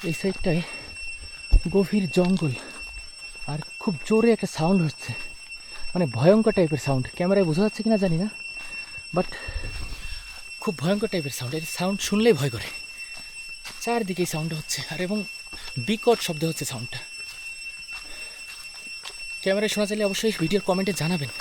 এই সাইডটায় গভীর জঙ্গল আর খুব জোরে একটা সাউন্ড হচ্ছে, মানে ভয়ঙ্কর টাইপের সাউন্ড। ক্যামেরায় বোঝা যাচ্ছে কিনা জানি না, বাট খুব ভয়ঙ্কর টাইপের সাউন্ড। এর সাউন্ড শুনলেই ভয় করে। চারদিকে এই সাউন্ডটা হচ্ছে, আর এবং বিকট শব্দ হচ্ছে সাউন্ডটা। ক্যামেরায় শোনা চাইলে অবশ্যই ভিডিওর কমেন্টে জানাবেন।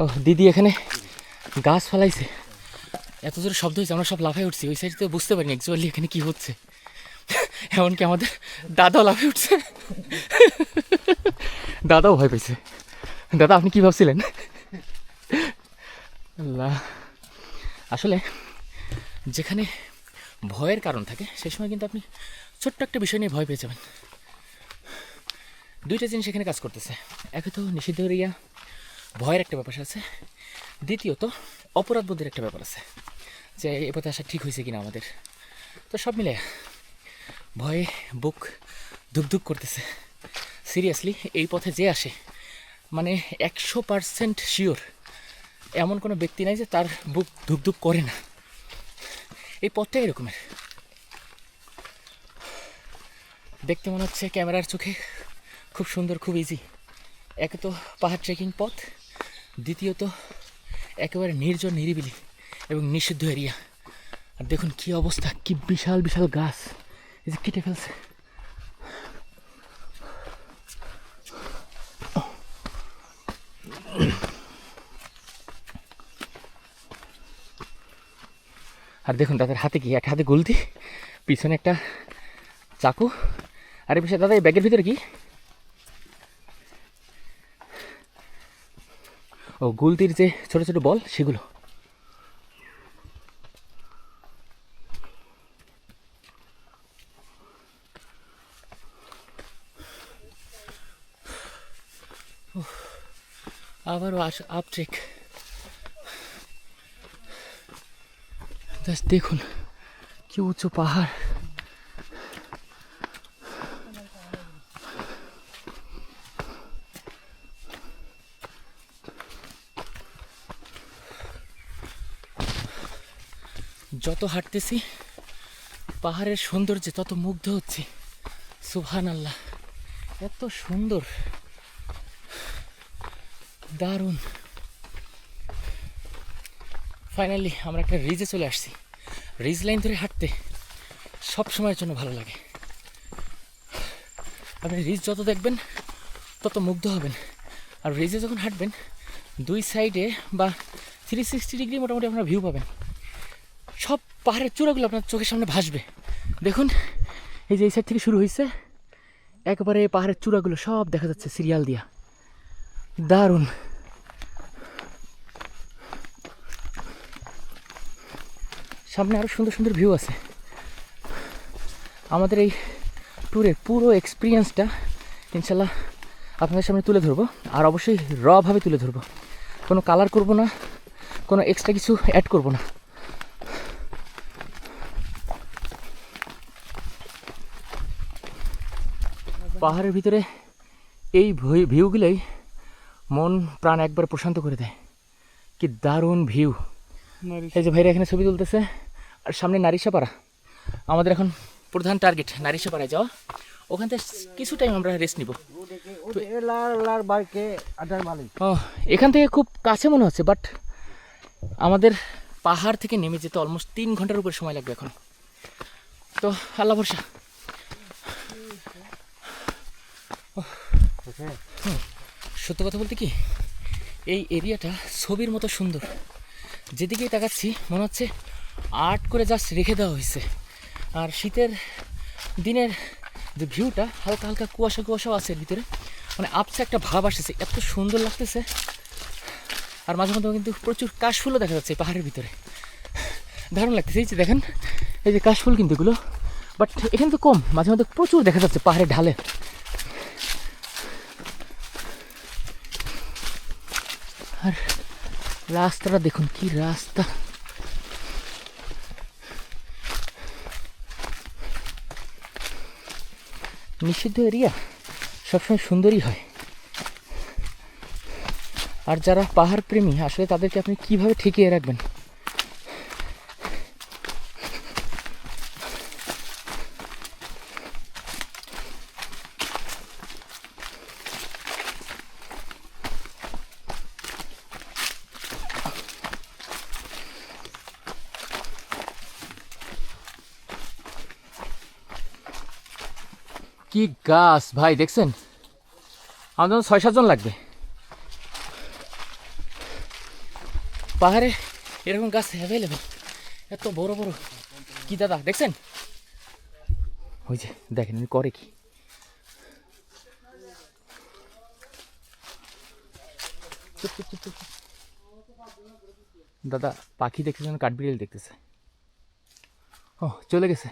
ও দিদি এখানে গাছ ফেলাইছে, এত জোরে শব্দ হয়েছে আমরা সব লাফাই উঠছি। ওই সাইডে বুঝতে পারিনি অ্যাকচুয়ালি এখানে কি হচ্ছে। এমনকি আমাদের দাদাও লাফাই উঠছে, দাদাও ভয় পেয়েছে। দাদা আপনি কি ভাবছিলেন? আল্লাহ, আসলে যেখানে ভয়ের কারণ থাকে সেই সময় কিন্তু আপনি ছোট্ট একটা বিষয় নিয়ে ভয় পেয়ে যাবেন। দুইটা জিনিস এখানে কাজ করতেছে। একে তো নিষিদ্ধ এরিয়া, ভয়ের একটা ব্যাপার আছে। দ্বিতীয়ত অপরাধবোধের একটা ব্যাপার আছে, যে এ পথে আসা ঠিক হয়েছে কিনা আমাদের। তো সব মিলে ভয়ে বুক ধুকধুক করতেছে। সিরিয়াসলি এই পথে যে আসে, মানে 100% শিওর এমন কোনো ব্যক্তি নাই যে তার বুক ধুকধুক করে না। এই পথটা এরকমের। দেখতে মনে হচ্ছে ক্যামেরার চোখে খুব সুন্দর, খুব ইজি। একে তো পাহাড় ট্রেকিং পথ, দ্বিতীয়ত একেবারে নির্জন, নিরিবিলি এবং নিষিদ্ধ এরিয়া। আর দেখুন কি অবস্থা, কি বিশাল বিশাল গাছ এই যে কেটে ফেলছে। আর দেখুন তাদের হাতে কি, একটা হাতে গুলতি, পিছনে একটা চাকু, আর এই পিছনে দাদা এই ব্যাগের ভিতরে কি? ও গুলতির যে ছোট ছোট বল সেগুলো। আবারও আপ ট্রেক। জাস্ট দেখুন কি উঁচু পাহাড়। যত হাঁটতেছি পাহাড়ের সৌন্দর্যে তত মুগ্ধ হচ্ছি। সুবহানাল্লাহ, এত সুন্দর, দারুণ। ফাইনালি আমরা একটা রিজে চলে আসছি। রিজ লাইন ধরে হাঁটতে সব সময়ের জন্য ভালো লাগে। আপনি রিজ যত দেখবেন তত মুগ্ধ হবেন। আর রিজে যখন হাঁটবেন দুই সাইডে বা 360 ডিগ্রি মোটামুটি আপনারা ভিউ পাবেন। সব পাহাড়ের চূড়াগুলো আপনার চোখের সামনে ভাসবে। দেখুন এই যে এই সাইড থেকে শুরু হয়েছে, একেবারে পাহাড়ের চূড়াগুলো সব দেখা যাচ্ছে সিরিয়াল দিয়া। দারুণ। সামনে আরও সুন্দর সুন্দর ভিউ আছে। আমাদের এই ট্যুরের পুরো এক্সপিরিয়েন্সটা ইনশাল্লাহ আপনাদের সামনে তুলে ধরবো, আর অবশ্যই রভাবে তুলে ধরবো। কোনো কালার করব না, কোনো এক্সট্রা কিছু অ্যাড করব না। পাহাড়ের ভিতরে এই ভিউগুলোই মন প্রাণ একবার প্রশান্ত করে দেয়। কি দারুণ ভিউ। এই যে ভাইরা এখানে ছবি তুলতেছে। আর সামনে নারিশাপাড়া, আমাদের এখন প্রধান টার্গেট নারিশাপাড়ায় যাওয়া। ওখান থেকে কিছু টাইম আমরা রেস্ট নিব। ও এখান থেকে খুব কাছে মনে হচ্ছে, বাট আমাদের পাহাড় থেকে নেমে যেতে অলমোস্ট 3 ঘন্টার উপরে সময় লাগবে এখন। তো আল্লাহ ভরসা। সত্য কথা বলতে কি, এই এরিয়াটা ছবির মতো সুন্দর। যেদিকেই তাকাচ্ছি মনে হচ্ছে আর্ট করে জাস্ট রেখে দেওয়া হয়েছে। আর শীতের দিনের যে ভিউটা, হালকা হালকা কুয়াশা কুয়াশাও আছে এর ভিতরে, মানে আপসে একটা ভাব আসতেছে, এত সুন্দর লাগতেছে। আর মাঝে মধ্যে কিন্তু প্রচুর কাশফুলও দেখা যাচ্ছে পাহাড়ের ভিতরে, দারুণ লাগতেছে। এই যে দেখেন এই যে কাশফুল কিন্তু এগুলো, বাট এখানে তো কম, মাঝে মাঝে প্রচুর দেখা যাচ্ছে পাহাড়ের ঢালে। আর রাস্তাটা দেখুন, কি রাস্তা! নিষিদ্ধ এরিয়া সবসময় সুন্দরই হয়। আর যারা পাহাড় প্রেমী আসলে তাদেরকে আপনি কিভাবে ঠেকিয়ে রাখবেন? কি গাছ ভাই, দেখছেন? আমাদের 6-7 জন লাগবে। পাহাড়ে এরকম গাছ অ্যাভেলেবেল, এত বড় বড়। কি দাদা দেখছেন? ওই যে দেখেন উনি করে কি। চুপ চুপ চুপ চুপ। দাদা পাখি দেখতেছে না কাঠবিড়ালি দেখতেছে। ও চলে গেছে।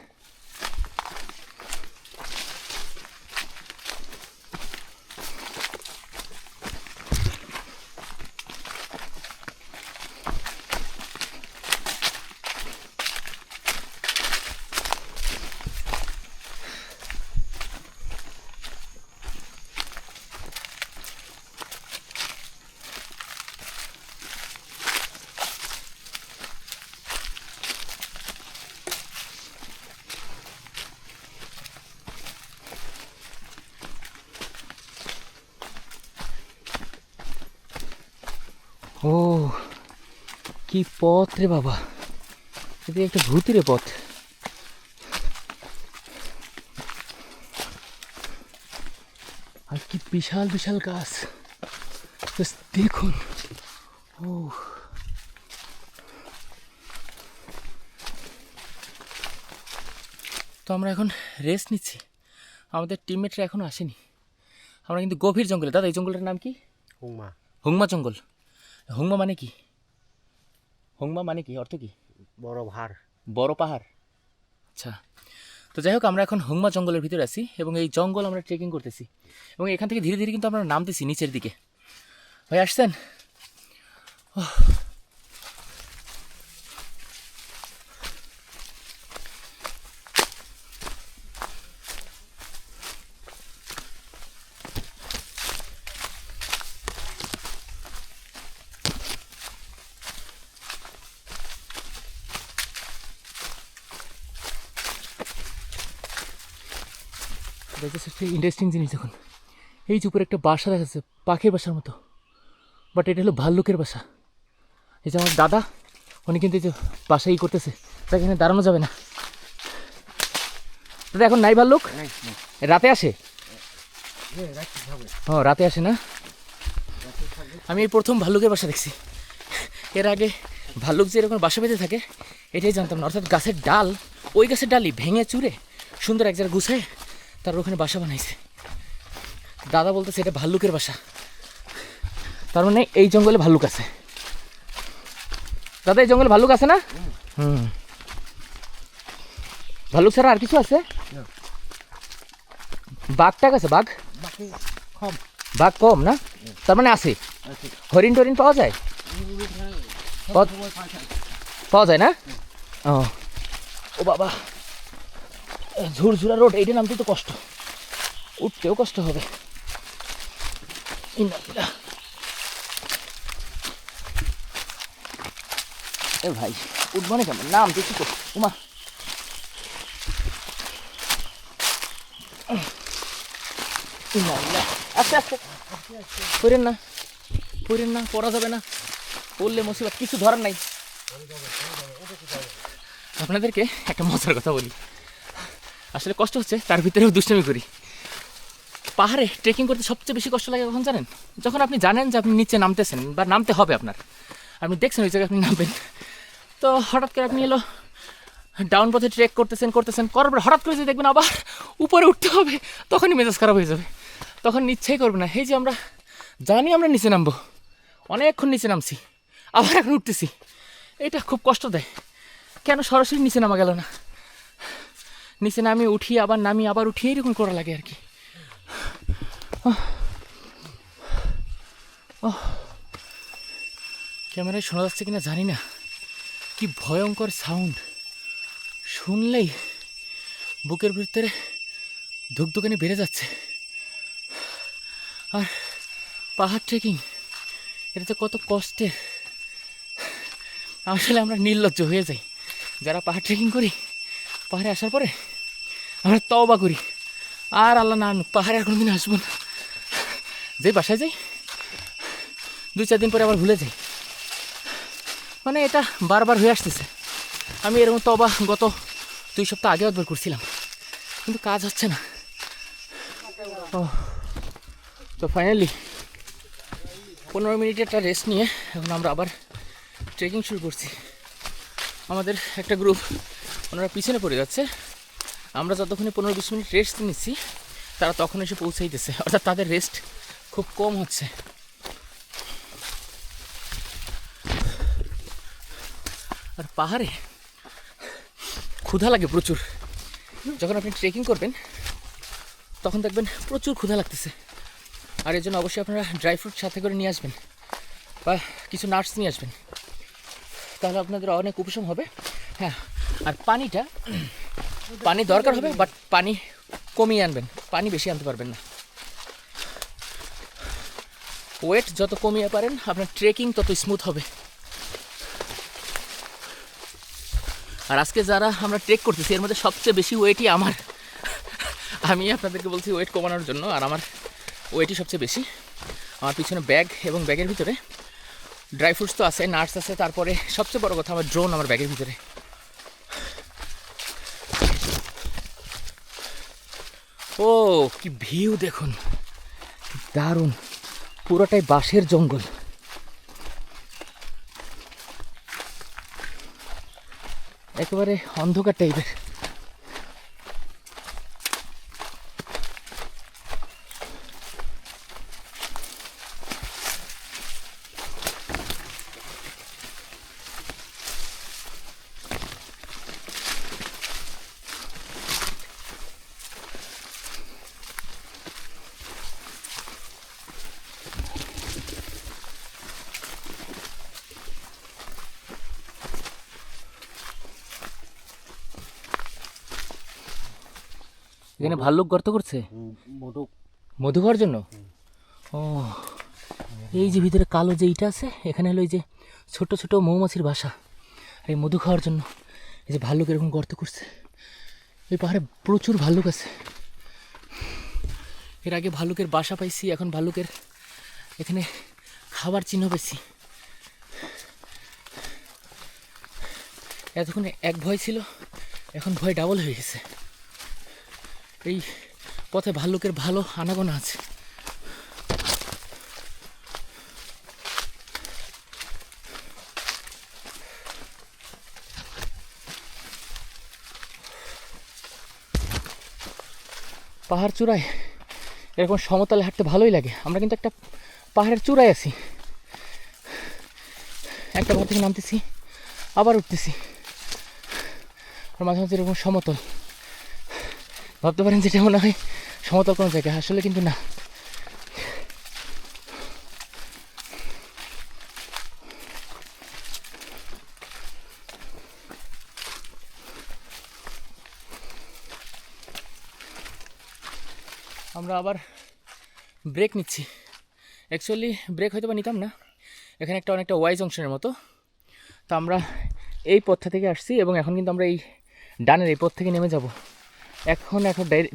ও কি পথ রে বাবা, এটা একটা ভূতিরে পথ। আর কি বিশাল বিশাল গাছ দেখুন। ও তো আমরা এখন রেস্ট নিচ্ছি, আমাদের টিমমেটরা এখনো আসেনি। আমরা কিন্তু গভীর জঙ্গলে। দাদা এই জঙ্গলটার নাম কি? হুংমা। হুংমা জঙ্গল। হুংমা মানে কি? হুংমা মানে কি, অর্থ কি? বড় ভার, বড় পাহাড়। আচ্ছা, তো যাই হোক আমরা এখন হুংমা জঙ্গলের ভিতরে আছি এবং এই জঙ্গল আমরা ট্রেকিং করতেছি এবং এখান থেকে ধীরে ধীরে কিন্তু আমরা নামতেছি নিচের দিকে। ভাই আসছেন? দেখতেছি একটা ইন্টারেস্টিং জিনিস দেখুন, এই যে উপরে একটা বাসা দেখা যাচ্ছে পাখির বাসার মতো, বাট এটা হলো ভাল্লুকের বাসা। এই যে আমার দাদা, উনি কিন্তু এই যে বাসা ই করতেছে, তাকে এখানে দাঁড়ানো যাবে না। দাদা এখন নাই ভাল্লুক? রাতে আসে? ও রাতে আসে না? আমি এই প্রথম ভাল্লুকের বাসা দেখছি। এর আগে ভাল্লুক যে এরকম বাসা বেঁধে থাকে এটাই জানতাম না। অর্থাৎ গাছের ডাল, ওই গাছের ডালই ভেঙে চুরে সুন্দর এক জায়গায় গুছায় তার ওখানে বাসা বানাইছে। দাদা বলতেছে এটা ভাল্লুকের বাসা, তার মানে এই জঙ্গলে ভাল্লুক আছে। দাদা এই জঙ্গলে ভাল্লুক আছে না? হুম, ভাল্লুক ছাড়া আর কিছু আছে? বাঘ টাক আছে? বাঘ কম। বাঘ কম না, তার মানে আছে। হরিণ টরিণ পাওয়া যায়? পাওয়া যায় না? ও ও বাবা, ঝুরঝুরা রোড, এইটা নামতে তো কষ্ট, উঠতেও কষ্ট হবে। এ ভাই উঠবো না কেমন, নাম দেখি তো। উমা আস্তে আস্তে, পড়েন না পড়েন না, পড়া যাবে না, পড়লে মুসিবত, কিছু ধরার নাই। আপনাদেরকে একটা মজার কথা বলি, আসলে কষ্ট হচ্ছে তার ভিতরেও দুষ্টামি করি। পাহাড়ে ট্রেকিং করতে সবচেয়ে বেশি কষ্ট লাগে কখন জানেন? যখন আপনি জানেন যে আপনি নিচে নামতেছেন বা নামতে হবে আপনার, আপনি দেখছেন ওই জায়গায় আপনি নামবেন, তো হঠাৎ করে আপনি এলো ডাউন পথে ট্রেক করতেছেন করার পর হঠাৎ করে যদি দেখবেন আবার উপরে উঠতে হবে, তখনই মেজাজ খারাপ হয়ে যাবে, তখন ইচ্ছাই করবে না। এই যে আমরা জানি আমরা নিচে নামবো, অনেকক্ষণ নিচে নামছি, আবার এখন উঠতেছি, এটা খুব কষ্ট দেয়। কেন সরাসরি নিচে নামা গেল না? নিচে নামি উঠি আবার নামি আবার উঠি এরকম করা লাগে আর কি। ক্যামেরায় শোনা যাচ্ছে কিনা জানি না, কি ভয়ঙ্কর সাউন্ড, শুনলেই বুকের ভিতরে ধুকধুকানি বেড়ে যাচ্ছে। আর পাহাড় ট্রেকিং এটা তো কত কষ্টের। আসলে আমরা নির্লজ্জ হয়ে যাই যারা পাহাড় ট্রেকিং করি। পাহাড়ে আসার পরে আমরা তওবা করি, আর আল্লাহ না আনুক পাহাড়ে আর কোনোদিন আসবো না। যে বাসায় যাই 2-4 দিন পরে আবার ভুলে যাই, মানে এটা বারবার হয়ে আসতেছে। আমি এরকম তওবা গত 2 সপ্তাহ আগে একবার করছিলাম, কিন্তু কাজ হচ্ছে না। ও তো ফাইনালি 15 মিনিটের একটা রেস্ট নিয়ে এখন আমরা আবার ট্রেকিং শুরু করছি। আমাদের একটা গ্রুপ ওনারা পিছনে পড়ে যাচ্ছে, আমরা যতক্ষণে 15-20 মিনিট রেস্ট নিচ্ছি তারা তখন এসে পৌঁছাইতেছে, অর্থাৎ তাদের রেস্ট খুব কম হচ্ছে। আর পাহাড়ে ক্ষুধা লাগে প্রচুর। যখন আপনি ট্রেকিং করবেন তখন দেখবেন প্রচুর ক্ষুধা লাগতেছে, আর এর জন্য অবশ্যই আপনারা ড্রাই ফ্রুট সাথে করে নিয়ে আসবেন বা কিছু নাটস নিয়ে আসবেন, তাহলে আপনাদের অনেক উপশম হবে। হ্যাঁ, আর পানি দরকার হবে, বাট পানি কমিয়ে আনবেন, পানি বেশি আনতে পারবেন না। ওয়েট যত কমিয়ে পারেন আপনার ট্রেকিং তত স্মুথ হবে। আর আজকে যারা আমরা ট্রেক করতেছি এর মধ্যে সবচেয়ে বেশি ওয়েটই আমার। আমি আপনাদেরকে বলছি ওয়েট কমানোর জন্য, আর আমার ওয়েটই সবচেয়ে বেশি। আমার পিছনে ব্যাগ এবং ব্যাগের ভিতরে ড্রাই ফ্রুটস তো আছে, নাটস আছে, তারপরে সবচেয়ে বড় কথা আমার ড্রোন আমার ব্যাগের ভিতরে। ও কি ভিউ দেখুন, দারুণ, পুরোটাই বাঁশের জঙ্গল। একেবারে অন্ধকার টাইপের। এখানে ভাল্লুক গর্ত করছে মধু মধু খাওয়ার জন্য। ও এই যে ভিতরে কালো যে ইটা আছে, এখানে হলো এই যে ছোট ছোট মৌমাছির বাসা, আর এই মধু খাওয়ার জন্য এই যে ভাল্লুক এরকম গর্ত করছে। এই পাহাড়ে প্রচুর ভাল্লুক আছে। এর আগে ভাল্লুকের বাসা পাইছি, এখন ভাল্লুকের এখানে খাবার চিহ্ন পেয়েছি। এতক্ষণে এক ভয় ছিল, এখন ভয় ডাবল হয়ে গেছে। এই পথে ভাল্লুকের ভালো আনাগোনা আছে। পাহাড় চূড়ায় এরকম সমতলে হাঁটতে ভালোই লাগে। আমরা কিন্তু একটা পাহাড়ের চূড়ায় আছি, একটা পাহাড় থেকে নামতেছি আবার উঠতেছি, আর মাঝে মাঝে এরকম সমতল। ভাবতে পারেন যেটা মনে হয় সমতল কোনো জায়গা, আসলে কিন্তু না। আমরা আবার ব্রেক নিচ্ছি। অ্যাকচুয়ালি ব্রেক হয়তো বা নিতাম না, এখানে একটা অনেকটা ওয়াই জংশনের মতো। তো আমরা এই পথটা থেকে আসছি এবং এখন কিন্তু আমরা এই ডানের এই পথ থেকে নেমে যাব। এখন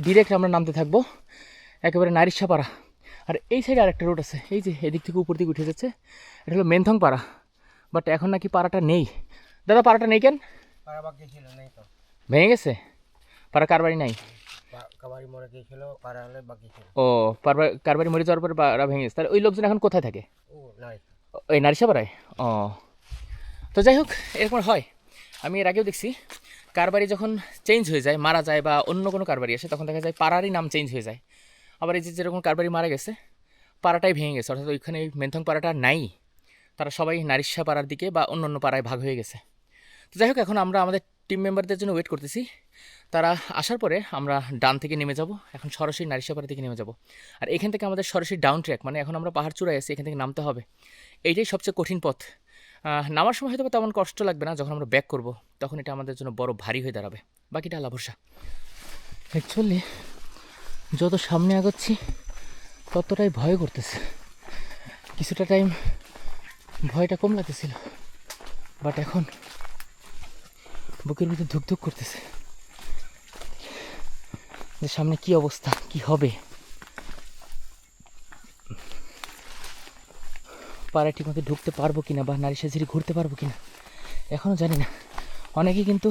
ডিরেক্ট আমরা নামতে থাকবো একেবারে নারিশাপাড়া। আর এই সাইডে আরেকটা রোড আছে, এই যে এদিক থেকে উপর দিকে উঠে যাচ্ছে, এটা হলো মেনথং পাড়া। বাট এখন নাকি পাড়াটা নেই। দাদা পাড়াটা নেই কেন? ভেঙে গেছে পাড়া, কার বাড়ি নাই? ও কার বাড়ি মরে যাওয়ার পরে পাড়া ভেঙে গেছে। তাহলে ওই লোকজন এখন কোথায় থাকে? ওই নারিশাপাড়ায়। ও তো যাই হোক, এরকম হয়। আমি এর আগেও দেখছি কার বাড়ি যখন চেঞ্জ হয়ে যায়, মারা যায় বা অন্য কোনো কার বাড়ি আসে, তখন দেখা যায় পাড়ারই নাম চেঞ্জ হয়ে যায়। আবার এই যে যেরকম কার বাড়ি মারা গেছে পাড়াটাই ভেঙে গেছে, অর্থাৎ ওইখানে মেনথং পাড়াটা নাই, তারা সবাই নারিশা পাড়ার দিকে বা অন্য অন্য পাড়ায় ভাগ হয়ে গেছে। তো যাই হোক, এখন আমরা আমাদের টিম মেম্বারদের জন্য ওয়েট করতেছি, তারা আসার পরে আমরা ডান থেকে নেমে যাব, এখন সরাসরি নারিশাপাড়া থেকে নেমে যাব। আর এখান থেকে আমাদের সরাসরি ডাউন ট্র্যাক, মানে এখন আমরা পাহাড় চূড়ায় আছি, এখান থেকে নামতে হবে। এইটাই সবচেয়ে কঠিন পথ। নামার সময় হয়তো তেমন কষ্ট লাগবে না, যখন আমরা ব্যাক করব তখন এটা আমাদের জন্য বড় ভারী হয়ে দাঁড়াবে। বাকিটা আল্লাহ ভরসা। অ্যাকচুয়ালি যত সামনে আগাচ্ছি ততটাই ভয় করতেছে। কিছুটা টাইম ভয়টা কম লাগতেছিল, বাট এখন বুকের ভিতরে ধুকধুক করতেছে যে সামনে কি অবস্থা, কি হবে। পাড়ায় ঠিক মতো ঢুকতে পারবো কিনা বা নারী সাজিরি ঘুরতে পারবো কিনা এখনও জানি না। অনেকে কিন্তু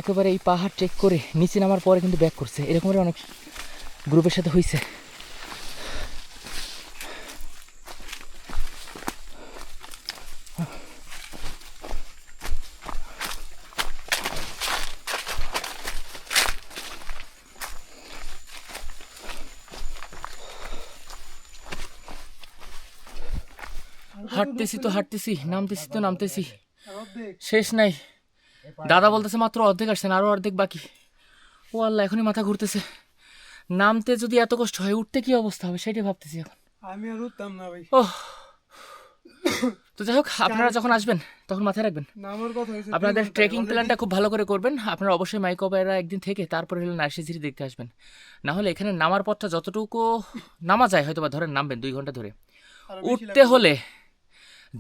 একেবারে এই পাহাড় ট্রেক করে নিচে নামার পরে কিন্তু ব্যাক করছে, এরকমের অনেক গ্রুপের সাথে হয়েছে। হাঁটতেছি তো হাঁটতেছি, নামতেছি তো নামতেছি, শেষ নাই। দাদা বলতেছে মাত্র অর্ধেক আসছেন, আরও অর্ধেক বাকি। ও আল্লাহ, এখনই মাথা ঘুরতেছে। নামতে যদি এত কষ্ট হয়, উঠতে কি অবস্থা হবে সেটাই ভাবতেছি এখন। আমি আর উঠতাম না ভাই। ওহ, তো যাই হোক, আপনারা যখন আসবেন তখন মাথায় রাখবেন নামার কথা হয়েছে আপনাদের ট্রেকিং প্ল্যানটা খুব ভালো করে করবেন। আপনারা অবশ্যই মাইকোবাইরা একদিন থেকে তারপরে হলে নার্সিঝিরি দেখতে আসবেন। না হলে এখানে নামার পথটা যতটুকু নামা যায়, হয়তো বা ধরেন নামবেন 2 ঘন্টা ধরে, উঠতে হলে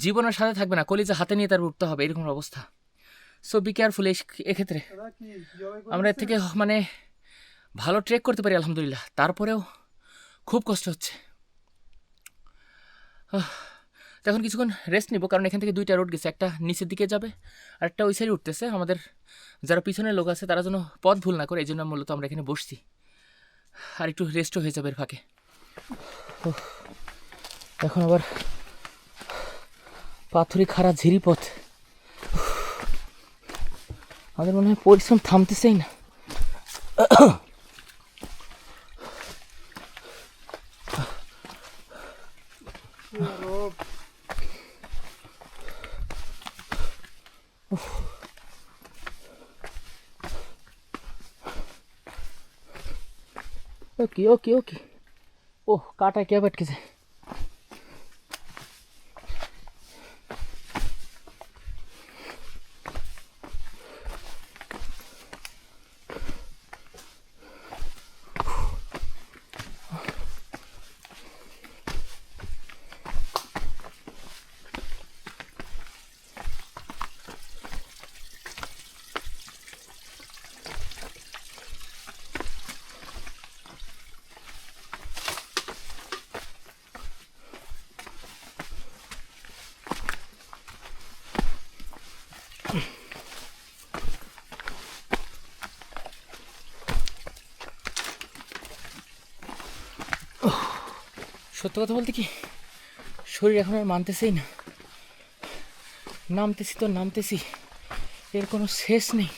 জীবনের সাথে থাকবে না, কলিজা হাতে নিয়ে তার উঠতে হবে, এরকম অবস্থা। সো বি কেয়ারফুল এক্ষেত্রে। আমরা এর থেকে মানে ভালো ট্রেক করতে পারি আলহামদুলিল্লাহ, তারপরেও খুব কষ্ট হচ্ছে। তো এখন কিছুক্ষণ রেস্ট নিব, কারণ এখান থেকে 2টা রোড গেছে, একটা নিচের দিকে যাবে আর একটা ওই সাইডে উঠতেছে। আমাদের যারা পিছনের লোক আছে তারা যেন পথ ভুল না করে, এই জন্য মূলত আমরা এখানে বসছি। আর একটু রেস্টও হয়ে যাবে এর ফাঁকে। এখন আবার পাথুরি খাড়া ঝিরি পথ, আমাদের মনে হয় পরিশ্রম থামতেছেই না। ওকে ওকে ওকে, ওহ কাটা কে बैठ যায়। সত্য কথা বলতে কি, শরীর এখন আর মানতেছেই না। নামতেছি তো নামতেছি, এর কোনো শেষ নেই।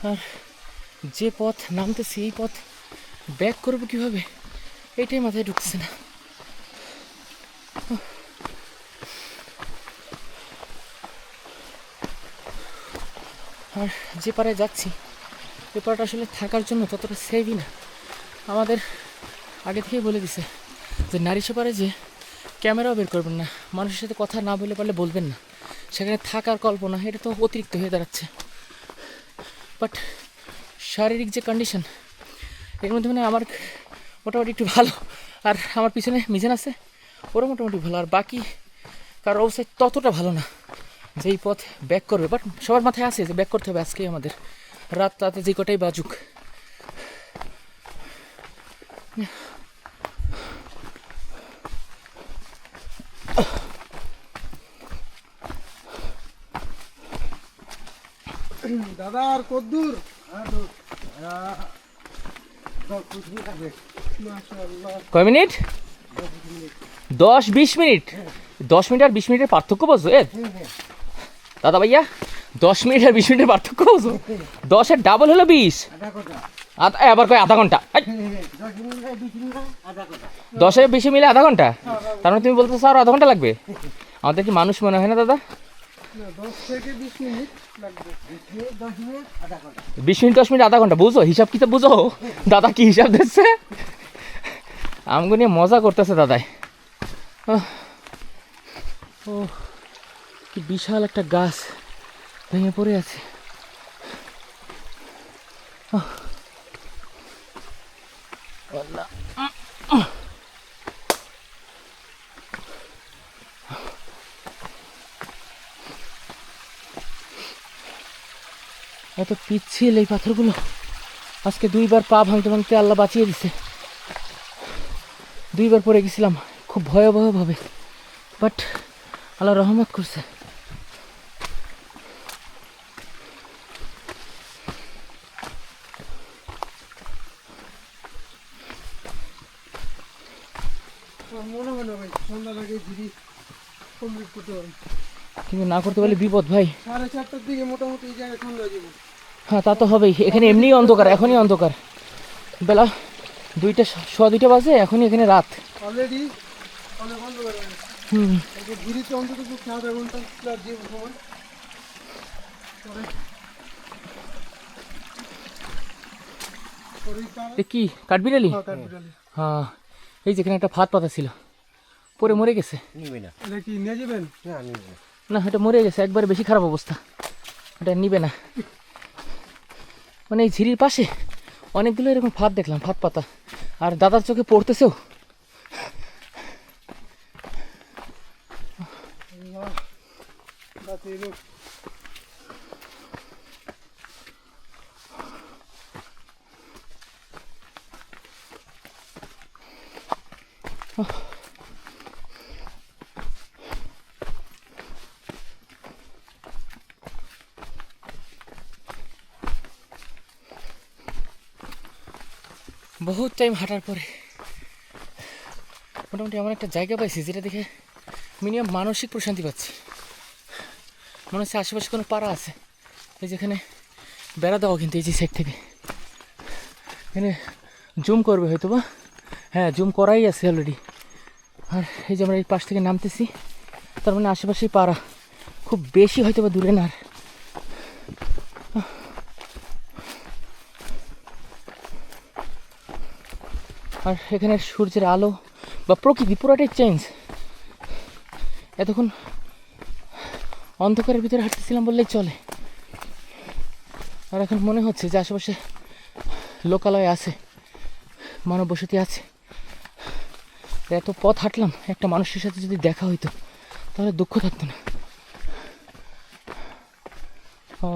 আর যে পথ নামতেছি, এই পথ ব্যাক করবো কীভাবে, এইটাই মাথায় ঢুকছে না। আর যে পাড়ায় যাচ্ছি, এ পাড়াটা আসলে থাকার জন্য ততটা সেভই না। আমাদের আগে থেকেই বলে দিছে যে নারিশাপাড়ে যে ক্যামেরাও বের করবেন না, মানুষের সাথে কথা না বলে পারলে বলবেন না, সেখানে থাকার কল্পনা এটা তো অতিরিক্ত হয়ে দাঁড়াচ্ছে। বাট শারীরিক যে কন্ডিশন, এর মধ্যে মানে আমার মোটামুটি একটু ভালো, আর আমার পিছনে মিজান আছে, ওরা মোটামুটি ভালো, আর বাকি কারোর অবস্থায় ততটা ভালো না যে এই পথ ব্যাক করবে। বাট সবার মাথায় আছে যে ব্যাক করতে হবে আজকেই, আমাদের রাত রাতে যে কটাই বাজুক। দাদা আর কত দূর? কয় মিনিট? 10-20 মিনিট। 10 মিনিট আর 20 মিনিটের পার্থক্য বোঝো দাদা ভাইয়া? 10 মিনিট আর 20 মিনিটের পার্থক্য বোঝো? 10-এর ডাবল হলো 20, আবার কয় আধা ঘন্টা। 10-এর বেশি মিলে আধা ঘন্টা? তার মানে তুমি বলতেছো আরো আধা ঘন্টা লাগবে? আমাদের কি মানুষ মনে হয় না দাদা? না 10 থেকে 20 মিনিট লাগবে। 20 মিনিট 10 মিনিট আধা ঘন্টা, বুঝো হিসাব কিতাব বুঝো? দাদা কি হিসাব দিচ্ছে, আমগো নিয়ে মজা করতেছে দাদাই। ও কি বিশাল একটা গাছ ভেঙে পড়ে আছে। আল্লাহ। এত পিচ্ছিল এই পাথরগুলো, আজকে 2বার পা ভাঙতে ভাঙতে আল্লাহ বাঁচিয়ে দিছে। 2বার পড়ে গেছিলাম খুব ভয়াবহভাবে, বাট আল্লাহ রহমত করছে। আমার মনে হয় না ভাই সন্ধ্যার আগে ঝিরি কমপ্লিট করতে পারবো। কিন্তু না করতে পারলে বিপদ ভাই। 4:30টার দিকে মোটামুটি এই জায়গায় সন্ধ্যা যাবো। হ্যাঁ তা তো হবেই, এখানে এমনিই অন্ধকার, এখনই অন্ধকার। বেলা 2টা 2:15 বাজে, এখনই এখানে রাত। অলরেডি অনেক বন্ধ করে গেছে। ঝিরিতে অন্তত 1/2 ঘন্টা প্লাস যে সময় পরে এ কি কাঠবিড়ালি? কাঠবিড়ালি। হ্যাঁ, এই যেখানে একটা ফাত পাতা ছিল, পরে মরে গেছে। নিবে না। এটা কি নিয়ে যাবেন? না নিবে না। না এটা মরে গেছে, একবারে বেশি খারাপ অবস্থা, এটা নিবে না। মানে এই ঝিরির পাশে অনেকগুলো এরকম ফাত দেখলাম, ফাত পাতা, আর দাদার চোখে পড়তেছেও। রাতে এলো। বহুত টাইম হাঁটার পরে মোটামুটি এমন একটা জায়গা পাইছি যেটা দেখে মিনিমাম মানসিক প্রশান্তি পাচ্ছি। মনে হচ্ছে আশেপাশে কোনো পাড়া আছে, এই যেখানে বেড়া দেওয়া, কিন্তু এই যে সাইড থেকে এখানে জুম করবে হয়তো বা, হ্যাঁ জুম করাই আছে অলরেডি। আর এই যে আমরা এই পাশ থেকে নামতেছি, তার মানে আশেপাশেই পাড়া, খুব বেশি হয়তো বা দূরে না। আর এখানে সূর্যের আলো বা প্রকৃতি পুরোটাই চেঞ্জ। এতক্ষণ অন্ধকারের ভিতরে হাঁটতেছিলাম বললেই চলে, আর এখন মনে হচ্ছে যে আশেপাশে লোকালয় আছে, মানব বসতি আছে। এত পথ হাঁটলাম, একটা মানুষের সাথে যদি দেখা হইতো তাহলে দুঃখ থাকতো না। ও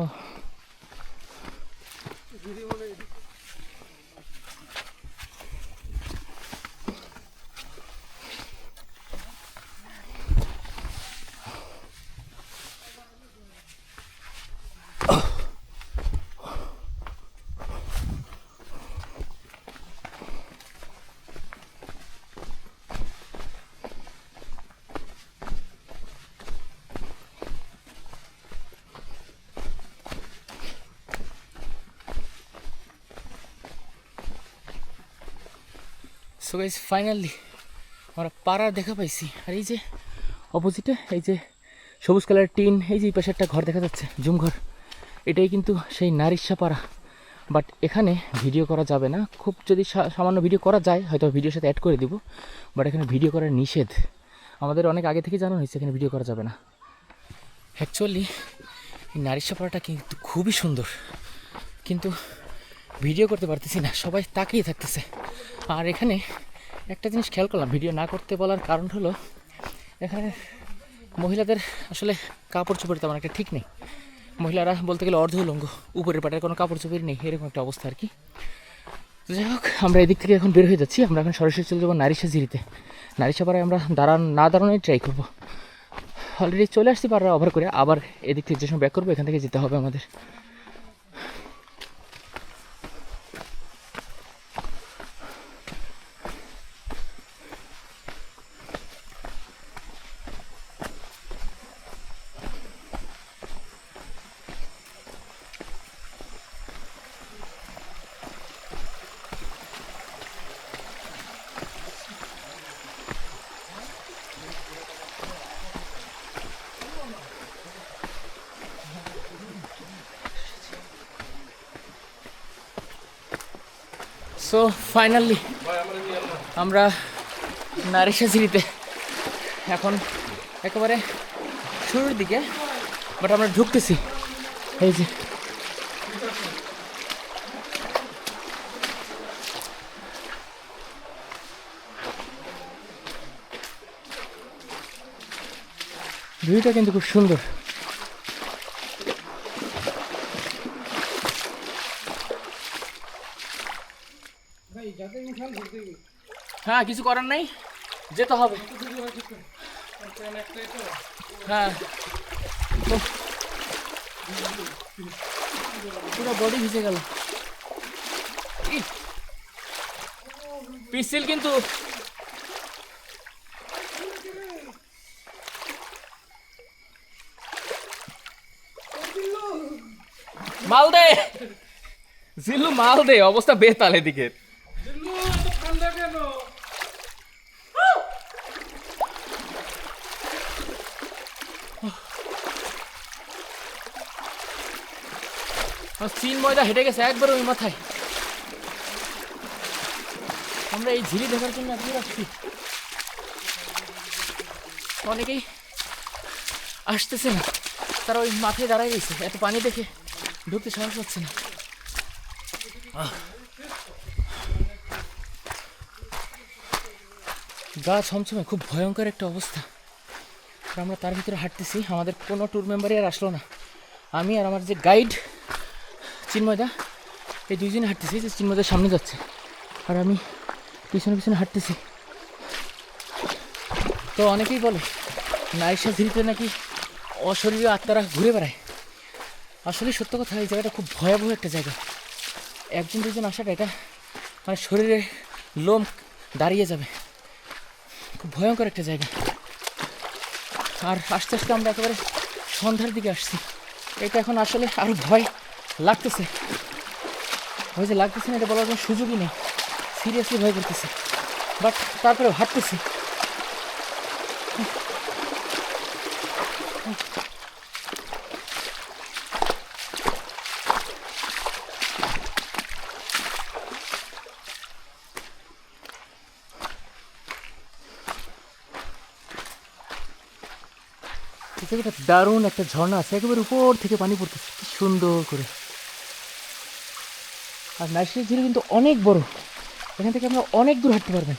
সো গাইস ফাইনালি আমরা পাড়ার দেখা পাইছি। আর এই যে অপোজিটে এই যে সবুজ কালারের টিন, এই যে এই পাশে একটা ঘর দেখা যাচ্ছে, জুম ঘর, এটাই কিন্তু সেই নারিশা পাড়া। বাট এখানে ভিডিও করা যাবে না, খুব যদি সামান্য ভিডিও করা যায় হয়তো ভিডিওর সাথে অ্যাড করে দিব, বাট এখানে ভিডিও করার নিষেধ, আমাদের অনেক আগে থেকে জানানো হয়েছে এখানে ভিডিও করা যাবে না। অ্যাকচুয়ালি এই নারিশা পাড়াটা কিন্তু খুবই সুন্দর, কিন্তু ভিডিও করতে পারতেছি না, সবাই তাকিয়ে থাকতেছে। আর এখানে একটা জিনিস খেয়াল করলাম, ভিডিও না করতে বলার কারণ হলো এখানে মহিলাদের আসলে কাপড় চোপড় তেমন একটা ঠিক নেই। মহিলারা বলতে গেলে অর্ধ উলঙ্গ, উপরের পাটের কোনো কাপড় চোপড় নেই, এরকম একটা অবস্থা আর কি। তো যাই হোক, আমরা এদিক থেকে এখন বের হয়ে যাচ্ছি, আমরা এখন সরাসরি চলে যাবো নারিশা ঝিরিতে। নারিশা পাড়ায় আমরা না দাঁড়ানোই ট্রাই করবো। অলরেডি চলে আসছি পাড়া ওভার করে, আবার এদিক থেকে যে সময় ব্যাক করবো এখান থেকে যেতে হবে আমাদের। সো ফাইনালি আমরা নারিশা ঝিরিতে এখন একেবারে শুরুর দিকে, বাট আমরা ঢুকতেছি। এই যে ভিউটা কিন্তু খুব সুন্দর। হ্যাঁ, কিছু করার নাই, যেতে হবে। হ্যাঁ, পুরো বডি ভিজে গেল। পিছিল কিন্তু মাল দে জিল্লু, মাল দে, অবস্থা বেতাল এদিকে। চীন ময়দা হেঁটে গেছে একবার ওই মাথায়। আমরা এই ঝিরি দেখার জন্য একবার আসছি, অনেকেই আসতেছে না, তারা ওই মাথায় দাঁড়ায় গেছে, এত পানি দেখে ঢুকতে সাহস হচ্ছে না। গা ছমছমে, খুব ভয়ঙ্কর একটা অবস্থা। আর আমরা তার ভিতরে হাঁটতেছি, আমাদের কোনো ট্যুর মেম্বারই আর আসলো না। আমি আর আমার যে গাইড চিন্ময়দা, এই দুইজনে হাঁটতেছি। যে চিন্ময়দার সামনে যাচ্ছে আর আমি পিছনে পিছনে হাঁটতেছি। তো অনেকেই বলে নারিশা ঝিরিতে নাকি অশরীরীয় আত্মারা ঘুরে বেড়ায়। আসলে সত্য কথা, এই জায়গাটা খুব ভয়াবহ একটা জায়গা। একজন দুজন আসাটা, এটা মানে শরীরে লোম দাঁড়িয়ে যাবে, খুব ভয়ঙ্কর একটা জায়গা। আর আস্তে আস্তে আমরা একেবারে সন্ধ্যার দিকে আসছি। এটা এখন আসলে আরও ভয় লাগতেছে। ভয় যে লাগতেছে না এটা বলার কোনো সুযোগই নেই, সিরিয়াসলি ভয় করতেছে, বাট তারপরেও হাঁটতেছি। জায়গাটা দারুণ একটা ঝর্ণা আছে, একেবারে উপর থেকে পানি পড়তেছে কি সুন্দর করে। আর নারিশা ঝিরি কিন্তু অনেক বড়, এখান থেকে আমরা অনেক দূর হাঁটতে পারবেন।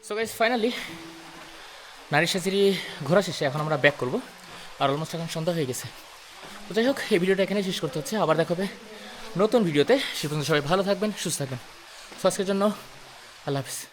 সো গাইস, ফাইনালি নারিশা ঝিরি ঘোরা শেষে এখন আমরা ব্যাক করবো। আর অলমোস্ট এখন সন্ধ্যা হয়ে গেছে। তো যাই হোক, এই ভিডিওটা এখানে শেষ করতে হচ্ছে। আবার দেখাবে নতুন ভিডিওতে। সে পর্যন্ত সবাই ভালো থাকবেন, সুস্থ থাকবেন। সো আজকের জন্য আল্লাহ হাফিজ।